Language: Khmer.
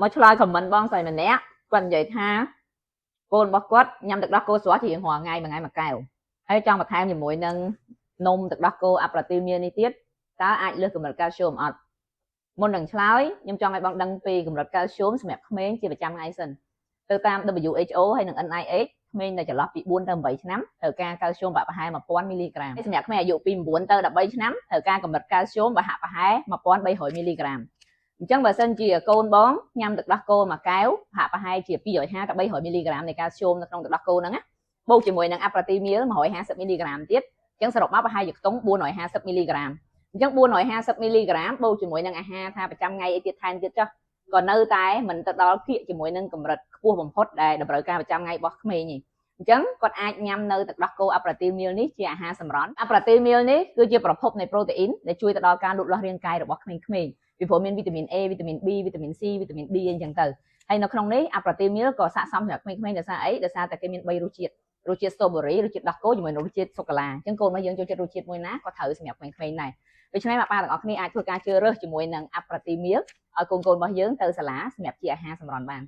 មកឆ្លើយខមមិនបងស្រីម្នាក់គាត់និយាយថាកូនរបស់គាត់ញ៉ាំទឹកដោះគោស្រស់ជារៀងរាល់ថ្ងៃមួយថ្ងៃមួយកែវហើយចង់បន្ថែមជាមួយនឹងនំទឹកដោះគោអាប់រ៉ាទីមៀលនេះទៀតតើអាចលើសកម្រិតកាល់ស្យូមអត់មុននឹងឆ្លើយខ្ញុំចង់ឲ្យបងដឹងពីកម្រិតកាល់ស្យូមសម្រាប់ក្មេងជាប្រចាំថ្ងៃសិនទៅតាម WHO ហើយនិង NIH ក្មេងនៅចន្លោះពី4ទៅ8ឆ្នាំត្រូវការកាល់ស្យូមប្រហែល1000មីលីក្រាមសម្រាប់ក្មេងអាយុពី9ទៅ13ឆ្នាំត្រូវការកម្រិតកាល់ស្យូមប្រហែល1300មីលីក្រាមអញ្ចឹងបើសិនជាកូនបងញ៉ាំទឹកដោះគោមួយកែវហាក់ប្រហែលជា250ទៅ300មីលីក្រាមនៃកាល់ស្យូមនៅក្នុងទឹកដោះគោហ្នឹងណាបូកជាមួយនឹងអាប់រ៉ាទីមៀល150មីលីក្រាមទៀតអញ្ចឹងសរុបមកប្រហែលជាខ្ទង់450មីលីក្រាមអញ្ចឹង450មីលីក្រាមបូកជាមួយនឹងអាហារថាប្រចាំថ្ងៃអីទៀតថែមទៀតចុះក៏នៅតែមិនទៅដល់គៀកជាមួយនឹងកម្រិតខ្ពស់បំផុតដែលតម្រូវការប្រចាំថ្ងៃរបស់ក្មេងទេអញ្ចឹងគាត់អាចញ៉ាំនៅទឹកដោះគោអាប់រ៉ាទីមៀលនេះជាអាហារសម្រន់អាប់រ៉ាទីមៀលនេះគឺជាប្រភពនៃប្រូតេអ៊ីនដែលជួយទៅដល់ការលូតលាស់រាងកាយរបស់ក្មេងៗពីព្រោះមានវីតាមីន A វីតាមីន B វីតាមីន C វីតាមីន D អញ្ចឹងទៅហើយនៅក្នុងនេះអាប់រ៉ាទីមៀលក៏ស័ក្តិសមសម្រាប់ក្មេងៗដោយសារអីដោយសារតែគេមាន3រសជាតិរសជាតិ strawberry រសជាតិដោះគោជាមួយនឹងរសជាតិសូកូឡាអញ្ចឹងកូនរបស់យើងចូលចិត្តរសជាតិមួយណាក៏ត្រូវសម្រាប់ក្មេងៗដែរដូច្នេះម៉ាក់ប៉ាទាំងអស់គ្នាអាចធ្វើការជ្រើសរើសជាមួយនឹងអាប់រ៉ាទីមៀលឲ្យកូនៗរបស់យើងទៅសាលាសម្រាប់ជាអាហារសម្រន់បាន